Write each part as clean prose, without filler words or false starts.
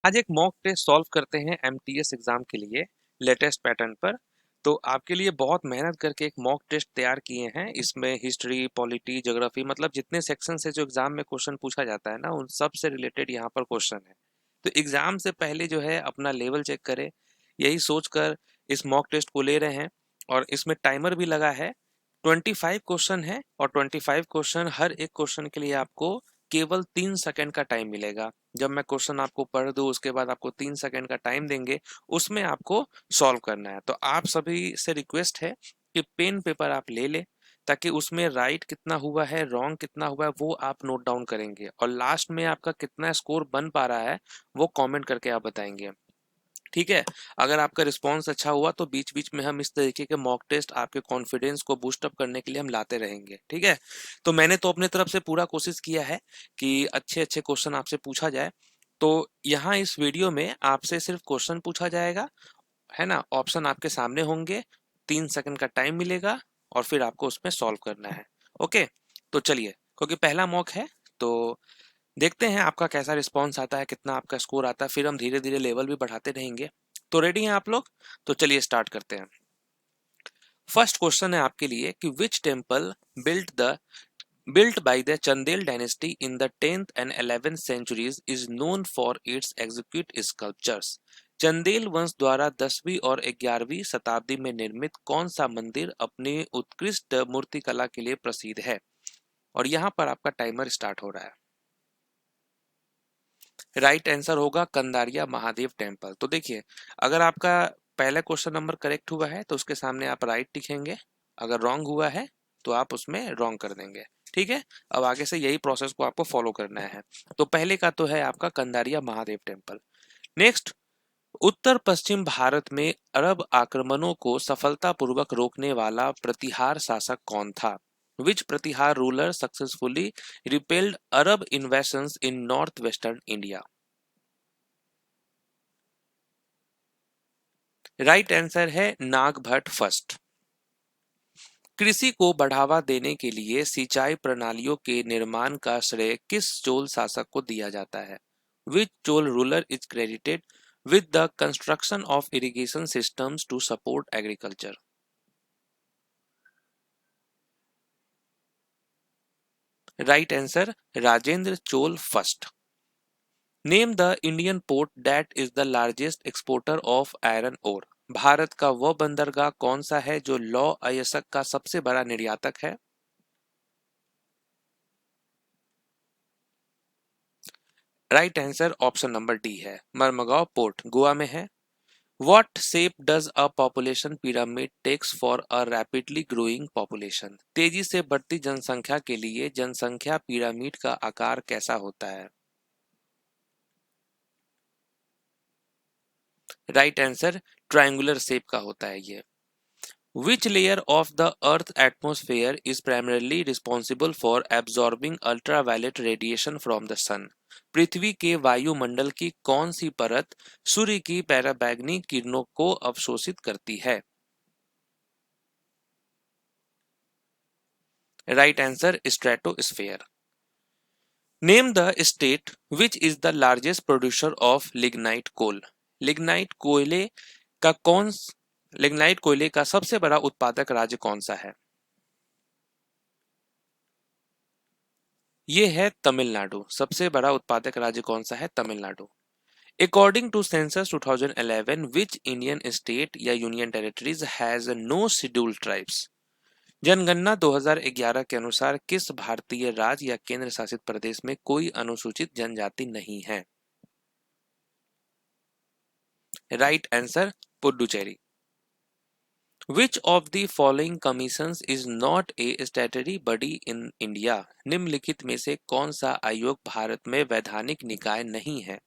आज एक mock test solve करते हैं एमटीएस एग्जाम के लिए लेटेस्ट पैटर्न पर। तो आपके लिए बहुत मेहनत करके एक मॉक टेस्ट तैयार किए हैं। इसमें हिस्ट्री, पॉलिटी, ज्योग्राफी मतलब जितने सेक्शन से जो एग्जाम में क्वेश्चन पूछा जाता है ना, उन सब से रिलेटेड यहाँ पर क्वेश्चन है। तो एग्जाम से पहले जो है अपना लेवल चेक करें, यही सोचकर इस मॉक टेस्ट को ले रहे हैं। और इसमें टाइमर भी लगा है। 25 क्वेश्चन है और 25 क्वेश्चन, हर एक क्वेश्चन के लिए आपको केवल 3 सेकंड का टाइम मिलेगा। जब मैं क्वेश्चन आपको पढ़ दूं उसके बाद आपको 3 सेकंड का टाइम देंगे, उसमें आपको सॉल्व करना है। तो आप सभी से रिक्वेस्ट है कि पेन पेपर आप ले लें, ताकि उसमें राइट कितना हुआ है, रॉन्ग कितना हुआ है, वो आप नोट डाउन करेंगे। और लास्ट में आपका कितना स्कोर बन पा रहा है वो कमेंट करके आप बताएंगे। ठीक है। अगर आपका रिस्पांस अच्छा हुआ तो बीच बीच में हम इस तरीके के मॉक टेस्ट आपके कॉन्फिडेंस को बूस्ट अप करने के लिए हम लाते रहेंगे। ठीक है। तो मैंने तो अपने तरफ से पूरा कोशिश किया है कि अच्छे अच्छे क्वेश्चन आपसे पूछा जाए। तो यहाँ इस वीडियो में आपसे सिर्फ क्वेश्चन पूछा जाएगा, है ना। ऑप्शन आपके सामने होंगे, 3 सेकंड का टाइम मिलेगा और फिर आपको उसमें सॉल्व करना है। ओके। तो चलिए, क्योंकि पहला मॉक है तो देखते हैं आपका कैसा रिस्पॉन्स आता है, कितना आपका स्कोर आता है। फिर हम धीरे धीरे लेवल भी बढ़ाते रहेंगे। तो रेडी हैं आप लोग? तो चलिए स्टार्ट करते हैं। फर्स्ट क्वेश्चन है आपके लिए कि which temple built by the Chandel dynasty in the 10th and 11th centuries is known for its exquisite sculptures। Chandel वंश द्वारा 10वीं और 11वीं शताब्दी में निर्मित कौन सा मंदिर अपनी उत्कृष्ट मूर्तिकला के लिए प्रसिद्ध है? और यहाँ पर आपका टाइमर स्टार्ट हो रहा है। राइट आंसर होगा कंदारिया महादेव टेम्पल। तो देखिए, अगर आपका पहला क्वेश्चन नंबर करेक्ट हुआ है तो उसके सामने आप राइट लिखेंगे, अगर रॉन्ग हुआ है तो आप उसमें रॉन्ग कर देंगे। ठीक है। अब आगे से यही प्रोसेस को आपको फॉलो करना है। तो पहले का तो है आपका कंदारिया महादेव टेम्पल। नेक्स्ट, उत्तर पश्चिम भारत में अरब आक्रमणों को सफलतापूर्वक रोकने वाला प्रतिहार शासक कौन था? Which Pratihara ruler successfully repelled Arab invasions in northwestern India? Right answer है नागभट्ट फर्स्ट। कृषि को बढ़ावा देने के लिए सिंचाई प्रणालियों के निर्माण का श्रेय किस चोल शासक को दिया जाता है? Which Chola ruler is credited with the construction of irrigation systems to support agriculture? Right answer Rajendra Chola first. Name the Indian port that is the largest exporter of iron ore. Bharat का वह बंदरगाह कौन सा है जो लौह अयस्क का सबसे बड़ा निर्यातक है? Right answer option number D है, मरमगांव पोर्ट गोवा में है। What shape does a population pyramid takes for a rapidly growing population? तेजी से बढ़ती जनसंख्या के लिए जनसंख्या पिरामिड का आकार कैसा होता है? राइट आंसर ट्रायंगुलर शेप का होता है ये। Which layer of the Earth atmosphere is primarily responsible for absorbing ultraviolet radiation from the sun? पृथ्वी के वायुमंडल की कौन सी परत सूर्य की पराबैंगनी किरणों को अवशोषित करती है? Right answer stratosphere. Name the state which is the largest producer of lignite coal. Lignite कोयले का कौन लिग्नाइट कोयले का सबसे बड़ा उत्पादक राज्य कौन सा है? ये है तमिलनाडु। सबसे बड़ा उत्पादक राज्य कौन सा है? Tamil Nadu. According to census 2011, which Indian state या union territories has no scheduled tribes? जनगणना 2011 के अनुसार किस भारतीय राज्य या केंद्र शासित प्रदेश में कोई अनुसूचित जनजाति नहीं है? Right answer Puducherry. Which of the following commissions is not a statutory body in India? निम्नलिखित में से कौन सा आयोग भारत में वैधानिक निकाय नहीं है?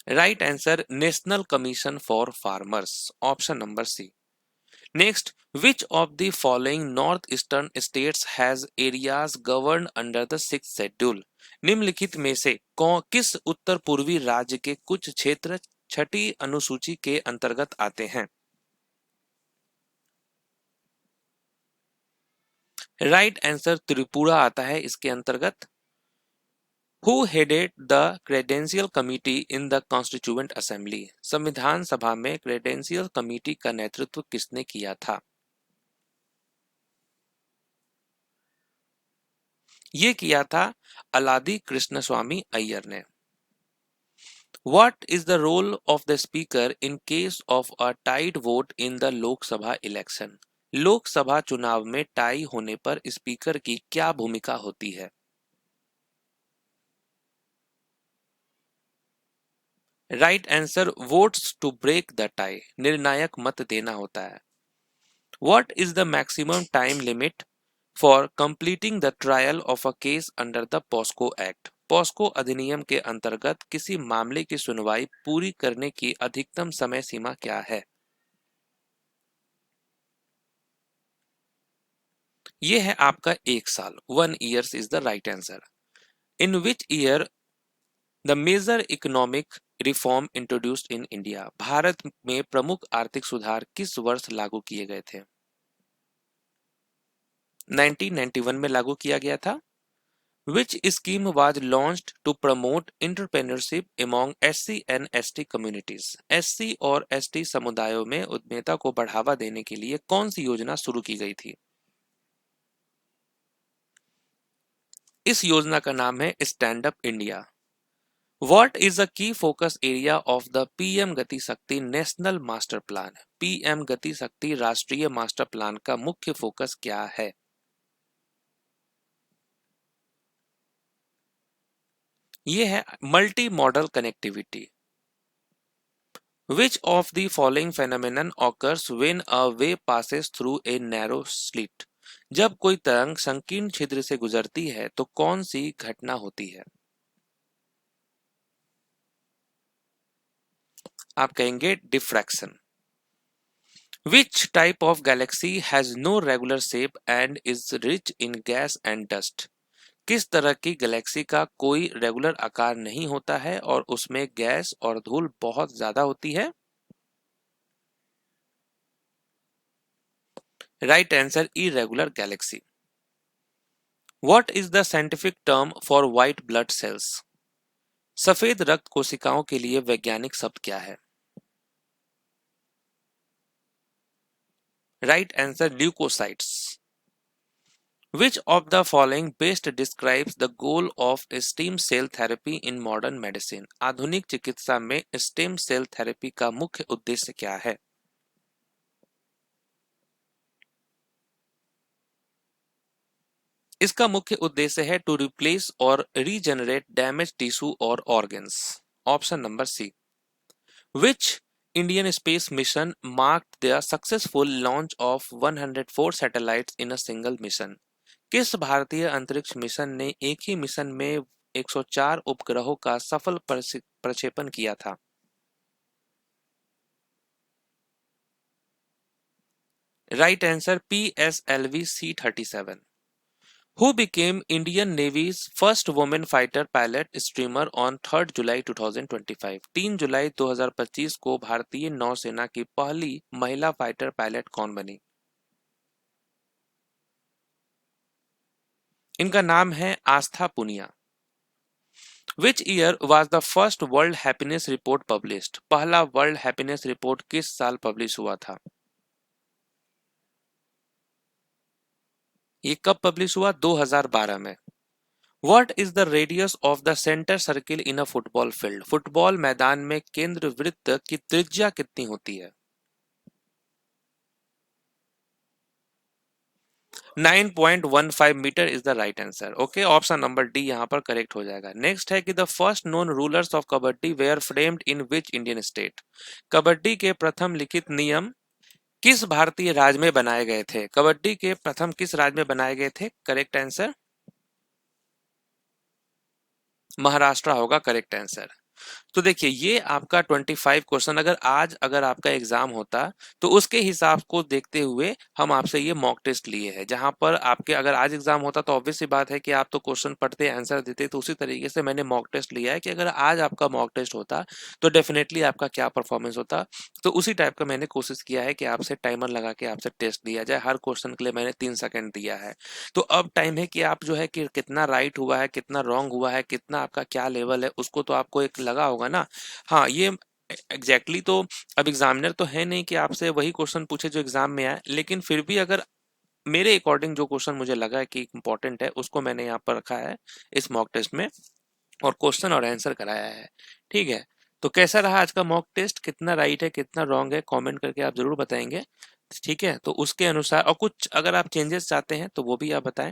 Right answer national commission for farmers, option number C. Next, which of the following north eastern states has areas govern under the six schedule? निम्नलिखित में से किस उत्तर पूर्वी राज्य के कुछ क्षेत्र छठी अनुसूची के अंतर्गत आते हैं? राइट आंसर त्रिपुरा आता है इसके अंतर्गत। Who headed the credential committee in the constituent assembly? संविधान सभा में क्रेडेंशियल कमिटी का नेतृत्व किसने किया था? ये किया था अलादी कृष्णस्वामी अय्यर ने। What is the role of the speaker in case of a tied vote in the लोक सभा इलेक्शन? लोकसभा चुनाव में टाई होने पर स्पीकर की क्या भूमिका होती है? Right answer, votes to break the tie, निर्णायक मत देना होता है। What is the maximum time limit for completing the trial of a case under the POSCO Act? POCSO अधिनियम के अंतर्गत किसी मामले की सुनवाई पूरी करने की अधिकतम समय सीमा क्या है? ये है आपका 1 साल। 1 years is the right answer. In which year the major economic reform introduced in India? Bharat में प्रमुख आर्थिक सुधार किस वर्ष लागू किए गए थे? 1991 में लागू किया गया था। Which scheme was launched to promote entrepreneurship among SC and ST communities? SC और ST समुदायों में उद्यमिता को बढ़ावा देने के लिए कौन सी योजना शुरू की गई थी? इस योजना का नाम है stand up India. What is the key focus area of the PM गति शक्ति नेशनल मास्टर प्लान? PM गति शक्ति राष्ट्रीय मास्टर प्लान का मुख्य फोकस क्या है? ये है multi modal connectivity. Which of the following phenomenon occurs when a wave passes through a narrow slit? जब कोई तरंग संकीर्ण छिद्र से गुजरती है तो कौन सी घटना होती है? आप कहेंगे diffraction. Which type of galaxy has no regular shape and is rich in gas and dust? किस तरह की गैलेक्सी का कोई रेगुलर आकार नहीं होता है और उसमें गैस और धूल बहुत ज्यादा होती है? Right answer, irregular Galaxy. What is the scientific term for white blood cells? सफेद रक्त कोशिकाओं के लिए वैज्ञानिक शब्द क्या है? Right answer, leucocytes. Which of the following best describes the goal of stem cell therapy in modern medicine? आधुनिक चिकित्सा में स्टेम सेल थेरेपी का मुख्य उद्देश्य क्या है? इसका मुख्य उद्देश्य है टू रिप्लेस और रीजनरेट डैमेज टिश्यू और organs. Option number C. Which Indian space mission marked the successful launch of 104 satellites in a single mission? किस भारतीय अंतरिक्ष मिशन ने एक ही मिशन में 104 उपग्रहों का सफल प्रक्षेपण किया था? Right answer, PSLV C-37। Who became Indian Navy's first woman fighter pilot streamer on 3 जुलाई 2025? 3 जुलाई 2025 को भारतीय नौसेना की पहली महिला फाइटर पायलट कौन बनी? इनका नाम है आस्था Punia. Which year was the first World Happiness Report published? पहला वर्ल्ड हैप्पीनेस रिपोर्ट किस साल पब्लिश हुआ था? ये कब पब्लिश हुआ? 2012 में। What is the radius of the center circle in a football field? Football मैदान में केंद्र वृत्त की त्रिज्या कितनी होती है? 9.15 meter is the right answer. Okay, option number D यहाँ पर करेक्ट हो जाएगा। नेक्स्ट है कि the first known rulers of kabaddi were framed in which Indian state? Kabaddi के प्रथम लिखित नियम किस भारतीय राज्य में बनाए गए थे? कबड्डी के प्रथम किस राज्य में बनाए गए थे? करेक्ट आंसर महाराष्ट्र होगा करेक्ट आंसर। तो देखिए ये आपका 25 क्वेश्चन अगर आपका एग्जाम होता तो उसके हिसाब को देखते हुए हम आपसे ये मॉक टेस्ट लिए हैं, जहां पर आपके अगर आज एग्जाम होता तो ऑब्वियस सी बात है कि आप तो क्वेश्चन पढ़ते आंसर देते, तो उसी तरीके से मैंने मॉक टेस्ट लिया है कि अगर आज आपका मॉक टेस्ट होता तो डेफिनेटली आपका क्या परफॉर्मेंस होता। तो उसी टाइप का मैंने कोशिश किया है कि आपसे टाइमर लगा के आपसे टेस्ट लिया जाए, हर क्वेश्चन के लिए मैंने 3 सेकंड दिया है। तो अब टाइम है कि आप जो है कि कितना राइट हुआ है, कितना रॉन्ग हुआ है, कितना आपका क्या लेवल है, उसको तो आपको एक लगा होगा ना। हाँ, ये एग्जैक्टली तो अब एग्जामिनर तो है नहीं कि आपसे वही क्वेश्चन पूछे जो एग्जाम में आए, लेकिन फिर भी अगर मेरे अकॉर्डिंग जो क्वेश्चन मुझे लगा है कि इंपॉर्टेंट है उसको मैंने यहाँ पर रखा है इस मॉक टेस्ट में, और क्वेश्चन और आंसर कराया है। ठीक है, तो कैसा रहा आज का मॉक टेस्ट, कितना राइट है कितना रॉन्ग है, कमेंट करके आप जरूर बताएंगे। ठीक है, तो उसके अनुसार और कुछ अगर आप चेंजेस चाहते हैं तो वो भी आप बताएं।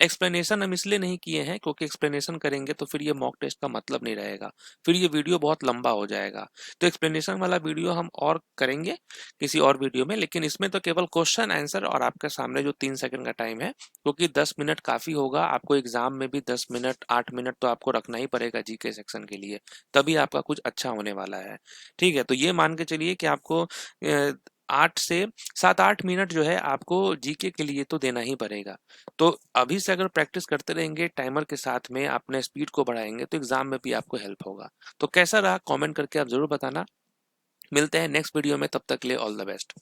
एक्सप्लेनेशन हम इसलिए नहीं किए हैं क्योंकि एक्सप्लेनेशन करेंगे तो फिर ये मॉक टेस्ट का मतलब नहीं रहेगा, फिर ये वीडियो बहुत लंबा हो जाएगा। तो एक्सप्लेनेशन वाला वीडियो हम और करेंगे किसी और वीडियो में, लेकिन इसमें तो केवल क्वेश्चन आंसर और आपके सामने जो 3 सेकंड का टाइम है, क्योंकि 10 मिनट काफी होगा आपको एग्जाम में भी। 10 मिनट 8 मिनट तो आपको रखना ही पड़ेगा जीके सेक्शन के लिए, तभी आपका कुछ अच्छा होने वाला है। ठीक है, तो ये मान के चलिए कि आपको 8 से 7-8 मिनट जो है आपको जीके के लिए तो देना ही पड़ेगा। तो अभी से अगर प्रैक्टिस करते रहेंगे टाइमर के साथ में, अपने स्पीड को बढ़ाएंगे तो एग्जाम में भी आपको हेल्प होगा। तो कैसा रहा कमेंट करके आप जरूर बताना। मिलते हैं नेक्स्ट वीडियो में, तब तक के लिए ऑल द बेस्ट।